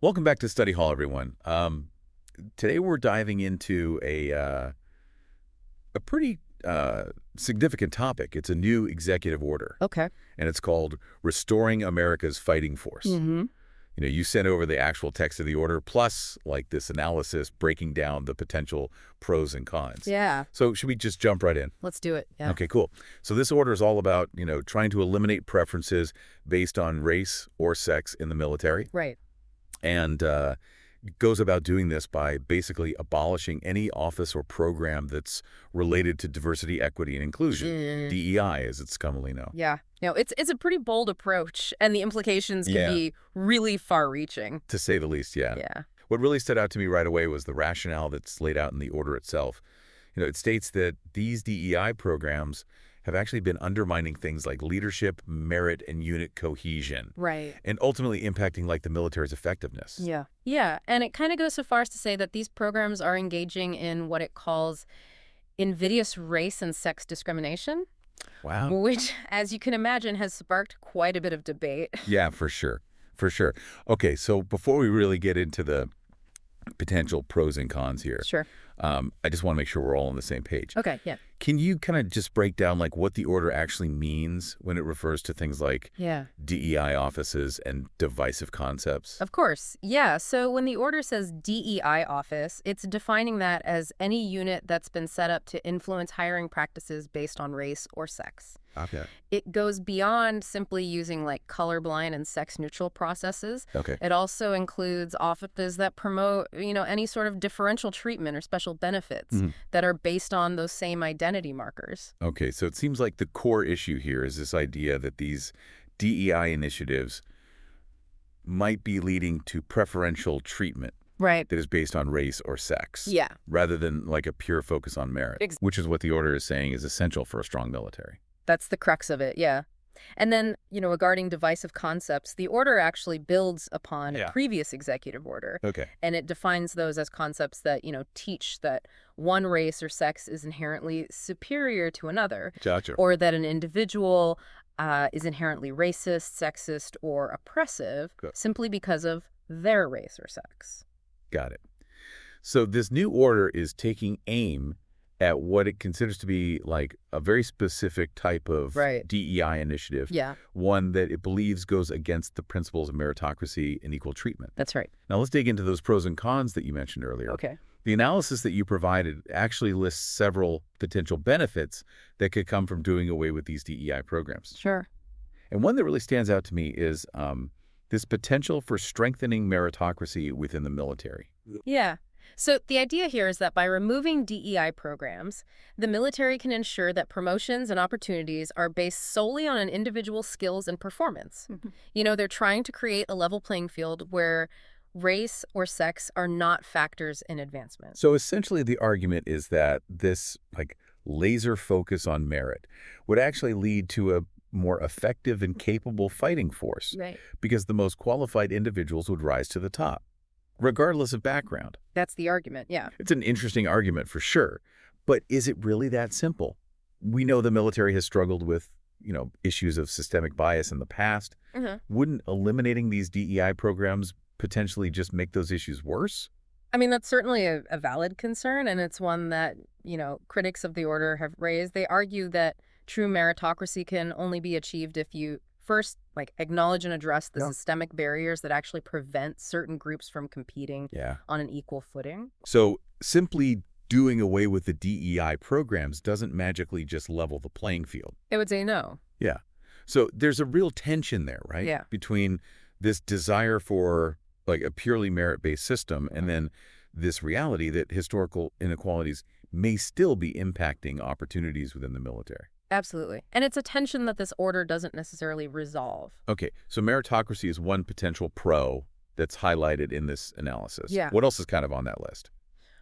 Welcome back to Study Hall, everyone. Today we're diving into a pretty significant topic. It's a new executive order, Okay. and it's called Restoring America's Fighting Force. Mm-hmm. You sent over the actual text of the order, plus like this analysis breaking down the potential pros and cons. Yeah. So should we just jump right in? Let's do it. Yeah. Okay, cool. So this order is all about, trying to eliminate preferences based on race or sex in the military. Right. And goes about doing this by basically abolishing any office or program that's related to diversity, equity, and inclusion, DEI, as it's commonly known. Yeah. No, it's a pretty bold approach, and the implications can be really far-reaching. To say the least, yeah. Yeah. What really stood out to me right away was the rationale that's laid out in the order itself. It states that these DEI programs have actually been undermining things like leadership, merit, and unit cohesion. Right. And ultimately impacting like the military's effectiveness. Yeah. Yeah, and it kind of goes so far as to say that these programs are engaging in what it calls invidious race and sex discrimination. Wow. Which, as you can imagine, has sparked quite a bit of debate. Yeah, for sure. For sure. Okay, so before we really get into the potential pros and cons here, Sure. I just want to make sure we're all on the same page. Okay, yeah. Can you kind of just break down like what the order actually means when it refers to things like Yeah. DEI offices and divisive concepts? Of course. Yeah. So when the order says DEI office, it's defining that as any unit that's been set up to influence hiring practices based on race or sex. Okay. It goes beyond simply using like colorblind and sex-neutral processes. Okay. It also includes offices that promote, any sort of differential treatment or special benefits that are based on those same identity markers. Okay, so it seems like the core issue here is this idea that these DEI initiatives might be leading to preferential treatment Right. that is based on race or sex. Yeah. Rather than like a pure focus on merit, which is what the order is saying is essential for a strong military. That's the crux of it, yeah. And then, regarding divisive concepts, the order actually builds upon a previous executive order. Okay. And it defines those as concepts that, teach that one race or sex is inherently superior to another. Gotcha. Or that an individual is inherently racist, sexist, or oppressive simply because of their race or sex. Got it. So this new order is taking aim at what it considers to be like a very specific type of DEI initiative. Yeah. One that it believes goes against the principles of meritocracy and equal treatment. That's right. Now let's dig into those pros and cons that you mentioned earlier. Okay. The analysis that you provided actually lists several potential benefits that could come from doing away with these DEI programs. Sure. And one that really stands out to me is this potential for strengthening meritocracy within the military. Yeah. So the idea here is that by removing DEI programs, the military can ensure that promotions and opportunities are based solely on an individual's skills and performance. They're trying to create a level playing field where race or sex are not factors in advancement. So essentially the argument is that this laser focus on merit would actually lead to a more effective and capable fighting force. Right. Because the most qualified individuals would rise to the top, regardless of background. That's the argument, yeah. It's an interesting argument for sure. But is it really that simple? We know the military has struggled with, issues of systemic bias in the past. Wouldn't eliminating these DEI programs potentially just make those issues worse? I mean, that's certainly a valid concern, and it's one that, critics of the order have raised. They argue that true meritocracy can only be achieved if you first, acknowledge and address the systemic barriers that actually prevent certain groups from competing on an equal footing. So simply doing away with the DEI programs doesn't magically just level the playing field. I would say no. Yeah. So there's a real tension there, right? Yeah. Between this desire for a purely merit-based system and then this reality that historical inequalities may still be impacting opportunities within the military. Absolutely. And it's a tension that this order doesn't necessarily resolve. Okay, so meritocracy is one potential pro that's highlighted in this analysis. Yeah. What else is kind of on that list?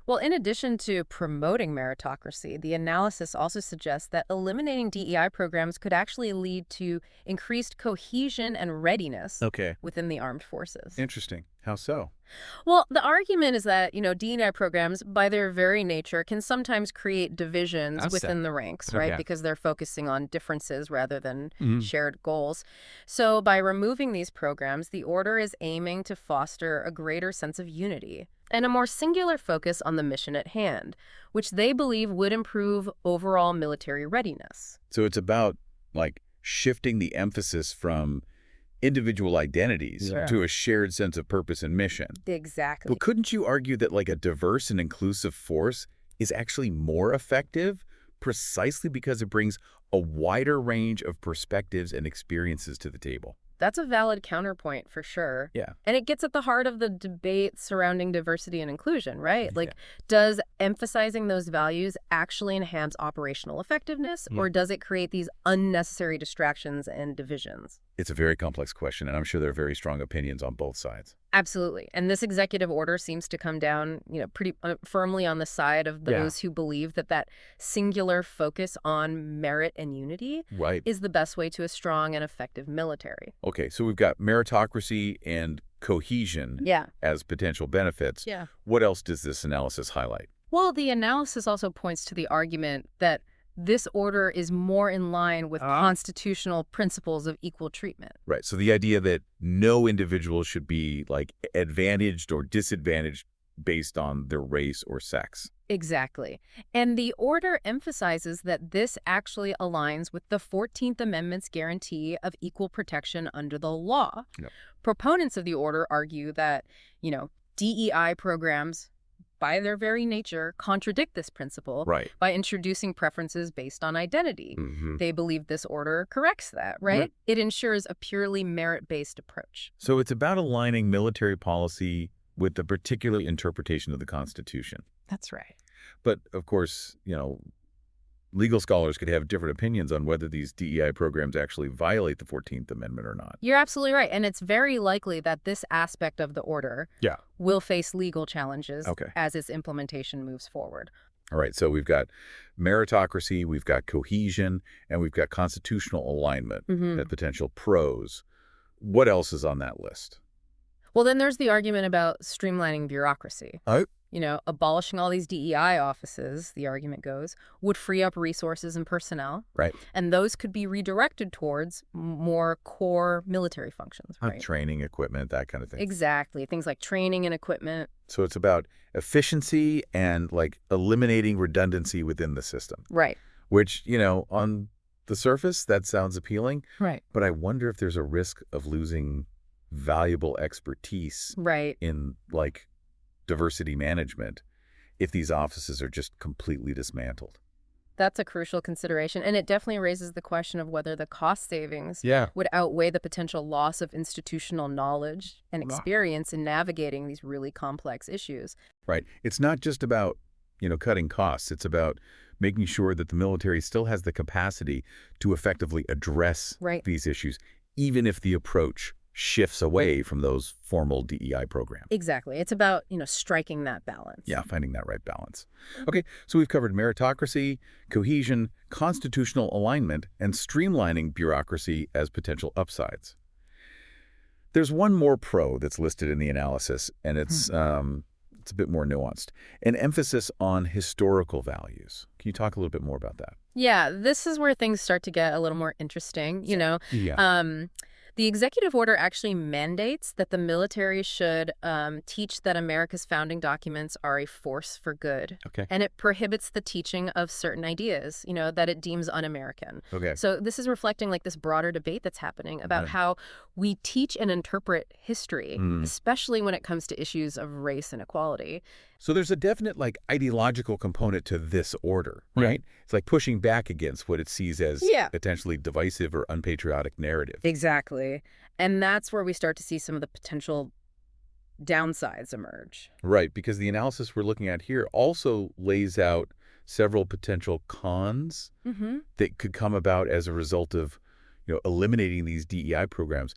Well, in addition to promoting meritocracy, the analysis also suggests that eliminating DEI programs could actually lead to increased cohesion and readiness within the armed forces. Interesting. How so? Well, the argument is that, D&I programs, by their very nature, can sometimes create divisions within the ranks, right? Okay. Because they're focusing on differences rather than Mhm. shared goals. So by removing these programs, the order is aiming to foster a greater sense of unity and a more singular focus on the mission at hand, which they believe would improve overall military readiness. So it's about, like, shifting the emphasis from individual identities to a shared sense of purpose and mission. Exactly. But couldn't you argue that, like, a diverse and inclusive force is actually more effective precisely because it brings a wider range of perspectives and experiences to the table? That's a valid counterpoint for sure. Yeah. And it gets at the heart of the debate surrounding diversity and inclusion, right? Like, does emphasizing those values actually enhance operational effectiveness, or does it create these unnecessary distractions and divisions? It's a very complex question, and I'm sure there are very strong opinions on both sides. Absolutely. And this executive order seems to come down, pretty firmly on the side of those who believe that singular focus on merit and unity is the best way to a strong and effective military. Okay, so we've got meritocracy and cohesion as potential benefits. Yeah. What else does this analysis highlight? Well, the analysis also points to the argument that this order is more in line with constitutional principles of equal treatment. Right, so the idea that no individual should be, like, advantaged or disadvantaged based on their race or sex. Exactly. And the order emphasizes that this actually aligns with the 14th Amendment's guarantee of equal protection under the law. Yep. Proponents of the order argue that, DEI programs, by their very nature, contradict this principle by introducing preferences based on identity. They believe this order corrects that, right? It ensures a purely merit-based approach. So it's about aligning military policy with the particular interpretation of the Constitution. That's right. But, of course, legal scholars could have different opinions on whether these DEI programs actually violate the 14th Amendment or not. You're absolutely right. And it's very likely that this aspect of the order will face legal challenges as its implementation moves forward. All right, so we've got meritocracy, we've got cohesion, and we've got constitutional alignment as potential pros. What else is on that list? Well, then there's the argument about streamlining bureaucracy. Oh. Abolishing all these DEI offices, the argument goes, would free up resources and personnel. Right. And those could be redirected towards more core military functions, right? Training, equipment, that kind of thing. Exactly. Things like training and equipment. So it's about efficiency and, like, eliminating redundancy within the system. Right. Which, on the surface, that sounds appealing. Right. But I wonder if there's a risk of losing valuable expertise in, like, diversity management if these offices are just completely dismantled. That's a crucial consideration, and it definitely raises the question of whether the cost savings would outweigh the potential loss of institutional knowledge and experience in navigating these really complex issues. Right. It's not just about, cutting costs. It's about making sure that the military still has the capacity to effectively address these issues, even if the approach shifts away from those formal DEI programs. Exactly. It's about, striking that balance. Yeah, finding that right balance. Okay, so we've covered meritocracy, cohesion, constitutional alignment, and streamlining bureaucracy as potential upsides. There's one more pro that's listed in the analysis, and it's a bit more nuanced. An emphasis on historical values. Can you talk a little bit more about that? Yeah, this is where things start to get a little more interesting, The executive order actually mandates that the military should teach that America's founding documents are a force for good. Okay. And it prohibits the teaching of certain ideas, that it deems un-American. Okay. So this is reflecting, like, this broader debate that's happening about how we teach and interpret history, especially when it comes to issues of race and equality. So there's a definite, like, ideological component to this order, right? It's like pushing back against what it sees as potentially divisive or unpatriotic narrative. Exactly. And that's where we start to see some of the potential downsides emerge. Right, because the analysis we're looking at here also lays out several potential cons that could come about as a result of, eliminating these DEI programs.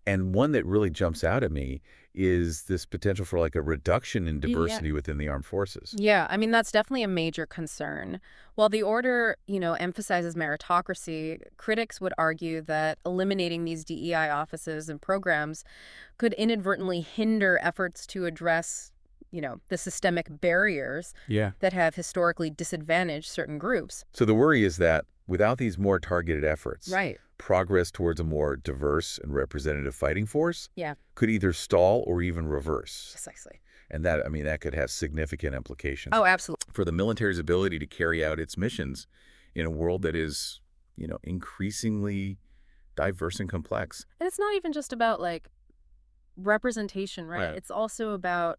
And one that really jumps out at me is this potential for like a reduction in diversity within the armed forces. Yeah, I mean, that's definitely a major concern. While the order, emphasizes meritocracy, critics would argue that eliminating these DEI offices and programs could inadvertently hinder efforts to address, the systemic barriers that have historically disadvantaged certain groups. So the worry is that without these more targeted efforts, Right. progress towards a more diverse and representative fighting force Yeah, could either stall or even reverse. precisely. And that could have significant implications Oh, absolutely. for the military's ability to carry out its missions in a world that is, increasingly diverse and complex. And it's not even just about, representation, right? Right. It's also about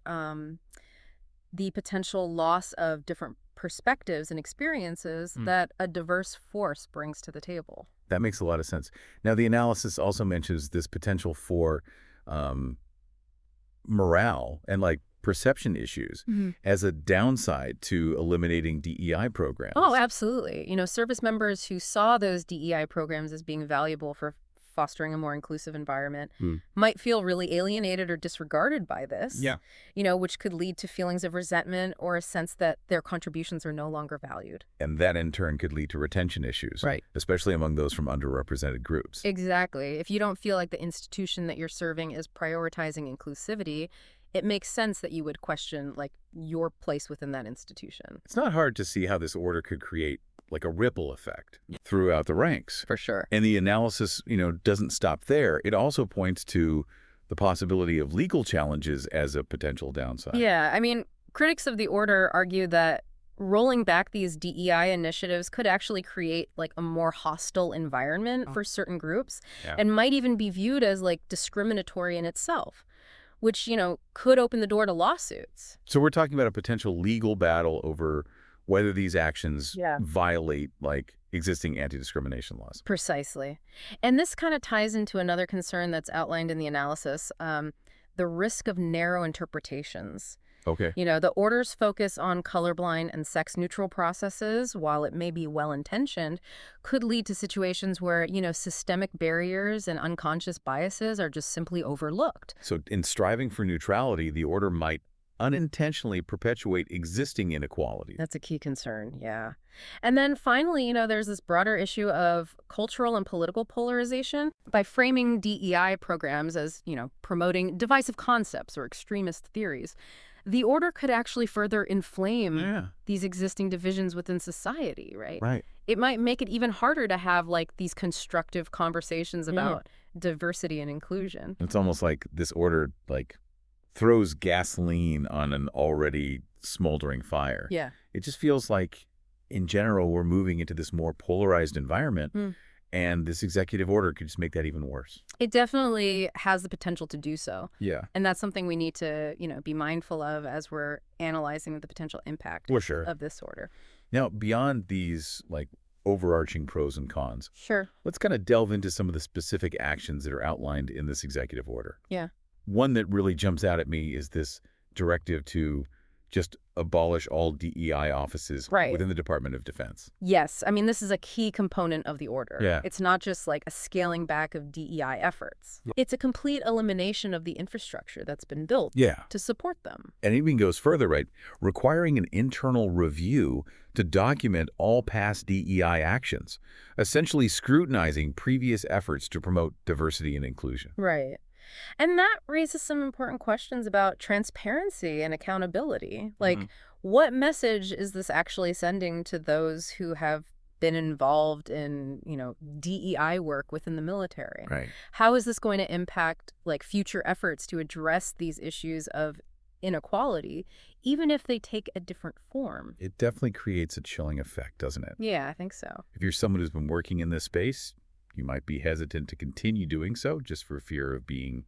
the potential loss of different perspectives and experiences that a diverse force brings to the table. That makes a lot of sense. Now, the analysis also mentions this potential for morale and perception issues as a downside to eliminating DEI programs. Oh, absolutely. Service members who saw those DEI programs as being valuable for fostering a more inclusive environment might feel really alienated or disregarded by this. Yeah. Which could lead to feelings of resentment or a sense that their contributions are no longer valued. And that in turn could lead to retention issues, Right. especially among those from underrepresented groups. Exactly. If you don't feel like the institution that you're serving is prioritizing inclusivity, it makes sense that you would question your place within that institution. It's not hard to see how this order could create a ripple effect throughout the ranks. For sure. And the analysis, doesn't stop there. It also points to the possibility of legal challenges as a potential downside. Yeah, I mean, critics of the order argue that rolling back these DEI initiatives could actually create a more hostile environment for certain groups and might even be viewed as discriminatory in itself, which, could open the door to lawsuits. So we're talking about a potential legal battle over whether these actions violate existing anti-discrimination laws. Precisely. And this kind of ties into another concern that's outlined in the analysis, the risk of narrow interpretations. Okay. The orders focus on colorblind and sex-neutral processes, while it may be well-intentioned, could lead to situations where, systemic barriers and unconscious biases are just simply overlooked. So in striving for neutrality, the order might unintentionally perpetuate existing inequalities. That's a key concern, yeah. And then finally, there's this broader issue of cultural and political polarization. By framing DEI programs as, promoting divisive concepts or extremist theories, the order could actually further inflame these existing divisions within society, right? Right. It might make it even harder to have these constructive conversations about diversity and inclusion. It's almost like this order throws gasoline on an already smoldering fire. Yeah. It just feels like, in general, we're moving into this more polarized environment, and this executive order could just make that even worse. It definitely has the potential to do so. Yeah. And that's something we need to, be mindful of as we're analyzing the potential impact For sure. of this order. Now, beyond these, overarching pros and cons, Sure. let's kind of delve into some of the specific actions that are outlined in this executive order. Yeah. One that really jumps out at me is this directive to just abolish all DEI offices within the Department of Defense. Yes. I mean, this is a key component of the order. Yeah. It's not just a scaling back of DEI efforts. It's a complete elimination of the infrastructure that's been built to support them. And it even goes further, right? Requiring an internal review to document all past DEI actions, essentially scrutinizing previous efforts to promote diversity and inclusion. Right. And that raises some important questions about transparency and accountability. What message is this actually sending to those who have been involved in, DEI work within the military? Right. How is this going to impact future efforts to address these issues of inequality, even if they take a different form? It definitely creates a chilling effect, doesn't it? Yeah, I think so. If you're someone who's been working in this space, you might be hesitant to continue doing so just for fear of being,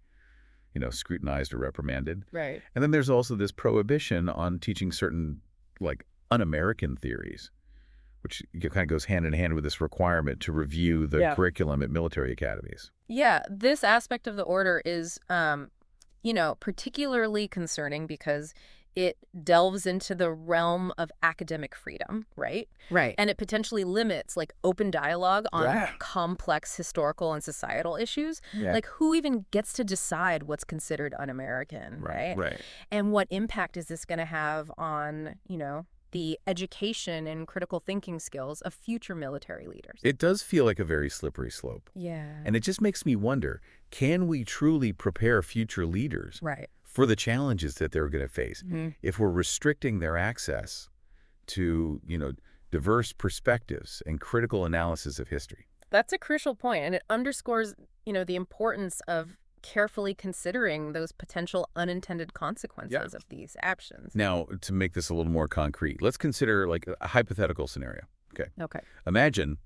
scrutinized or reprimanded. Right. And then there's also this prohibition on teaching certain, un-American theories, which kind of goes hand in hand with this requirement to review the curriculum at military academies. Yeah, this aspect of the order is, particularly concerning because it delves into the realm of academic freedom, right? Right. And it potentially limits like open dialogue on Yeah. complex historical and societal issues. Yeah. Like who even gets to decide what's considered un-American, right? Right. And what impact is this going to have on, the education and critical thinking skills of future military leaders? It does feel like a very slippery slope. Yeah. And it just makes me wonder, can we truly prepare future leaders Right. for the challenges that they're going to face Mm-hmm. if we're restricting their access to, diverse perspectives and critical analysis of history? That's a crucial point, and it underscores, the importance of carefully considering those potential unintended consequences of these actions. Now, to make this a little more concrete, let's consider like a hypothetical scenario. Okay. Imagine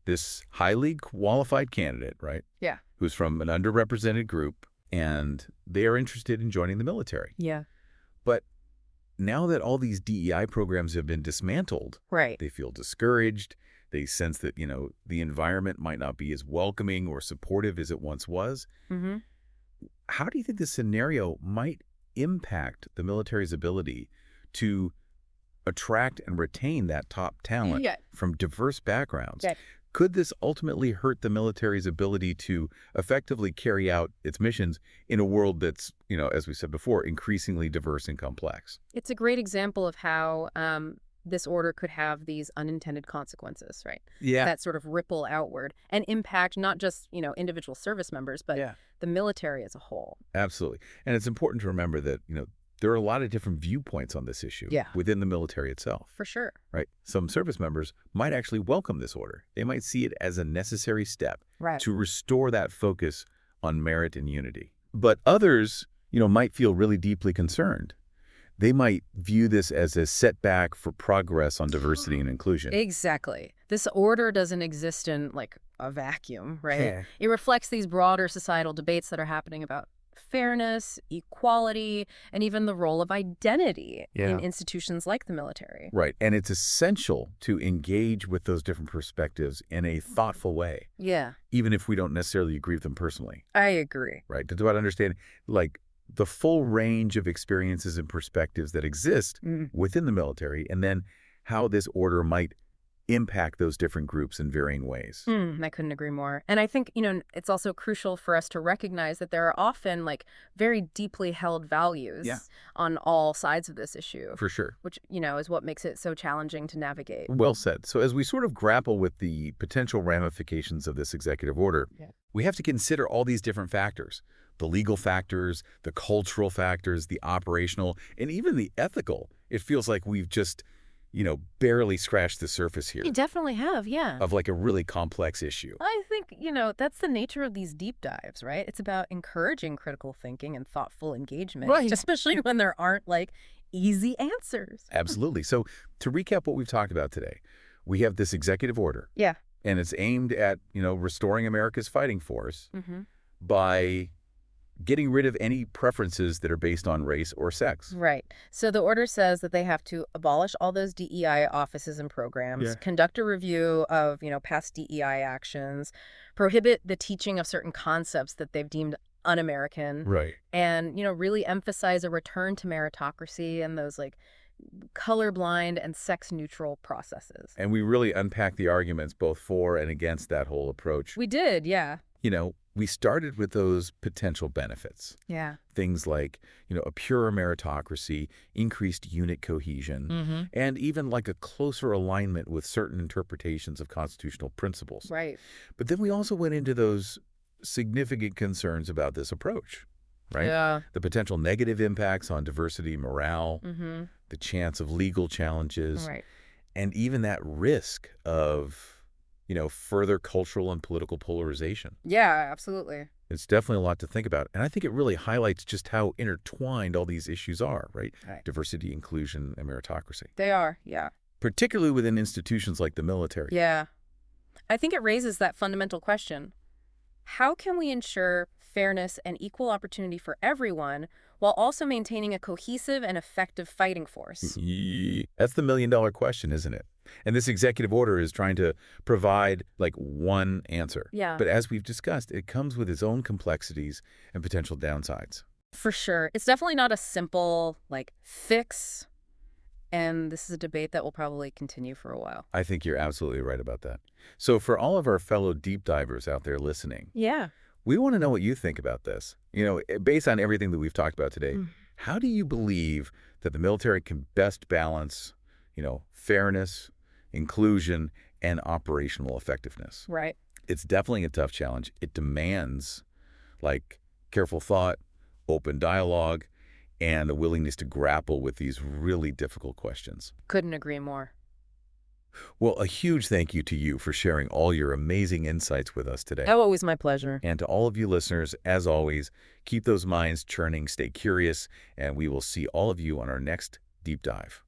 this highly qualified candidate, right? Yeah. Who's from an underrepresented group, and they are interested in joining the military. Yeah. But now that all these DEI programs have been dismantled, Right. they feel discouraged. They sense that, the environment might not be as welcoming or supportive as it once was. Mm-hmm. How do you think this scenario might impact the military's ability to attract and retain that top talent from diverse backgrounds? Yeah. Could this ultimately hurt the military's ability to effectively carry out its missions in a world that's, as we said before, increasingly diverse and complex? It's a great example of how this order could have these unintended consequences, right? Yeah. That sort of ripple outward and impact not just, individual service members, but the military as a whole. Absolutely. And it's important to remember that, there are a lot of different viewpoints on this issue within the military itself. For sure. Right? Some service members might actually welcome this order. They might see it as a necessary step to restore that focus on merit and unity. But others, might feel really deeply concerned. They might view this as a setback for progress on diversity and inclusion. Exactly. This order doesn't exist in like a vacuum, right? Yeah. It reflects these broader societal debates that are happening about fairness, equality, and even the role of identity in institutions like the military. Right. And it's essential to engage with those different perspectives in a thoughtful way. Yeah. Even if we don't necessarily agree with them personally. I agree. Right. It's about understanding, like, the full range of experiences and perspectives that exist within the military, and then how this order might impact those different groups in varying ways. I couldn't agree more. And I think, it's also crucial for us to recognize that there are often like very deeply held values on all sides of this issue. For sure. Which, is what makes it so challenging to navigate. Well said. So as we sort of grapple with the potential ramifications of this executive order, we have to consider all these different factors. The legal factors, the cultural factors, the operational, and even the ethical. It feels like we've just, barely scratched the surface here. You definitely have, yeah. Of like a really complex issue. I think, that's the nature of these deep dives, right? It's about encouraging critical thinking and thoughtful engagement. Right. Especially when there aren't like easy answers. Absolutely. So to recap what we've talked about today, we have this executive order. Yeah. And it's aimed at, restoring America's fighting force by getting rid of any preferences that are based on race or sex. Right. So the order says that they have to abolish all those DEI offices and programs, conduct a review of, past DEI actions, prohibit the teaching of certain concepts that they've deemed un-American. Right. And, really emphasize a return to meritocracy and those like colorblind and sex-neutral processes. And we really unpacked the arguments both for and against that whole approach. We did, yeah. We started with those potential benefits. Yeah. Things like, a purer meritocracy, increased unit cohesion, and even like a closer alignment with certain interpretations of constitutional principles. Right. But then we also went into those significant concerns about this approach, right? Yeah. The potential negative impacts on diversity, morale, the chance of legal challenges, and even that risk of further cultural and political polarization. Yeah, absolutely. It's definitely a lot to think about. And I think it really highlights just how intertwined all these issues are, right? Diversity, inclusion, and meritocracy. They are, yeah. Particularly within institutions like the military. Yeah. I think it raises that fundamental question. How can we ensure fairness and equal opportunity for everyone while also maintaining a cohesive and effective fighting force? That's the million-dollar question, isn't it? And this executive order is trying to provide like one answer. Yeah. But as we've discussed, it comes with its own complexities and potential downsides. For sure. It's definitely not a simple, fix, and this is a debate that will probably continue for a while. I think you're absolutely right about that. So for all of our fellow deep divers out there listening, Yeah. we want to know what you think about this. Based on everything that we've talked about today, how do you believe that the military can best balance, fairness, inclusion, and operational effectiveness? Right. It's definitely a tough challenge. It demands, careful thought, open dialogue, and a willingness to grapple with these really difficult questions. Couldn't agree more. Well, a huge thank you to you for sharing all your amazing insights with us today. Oh, always my pleasure. And to all of you listeners, as always, keep those minds churning, stay curious, and we will see all of you on our next deep dive.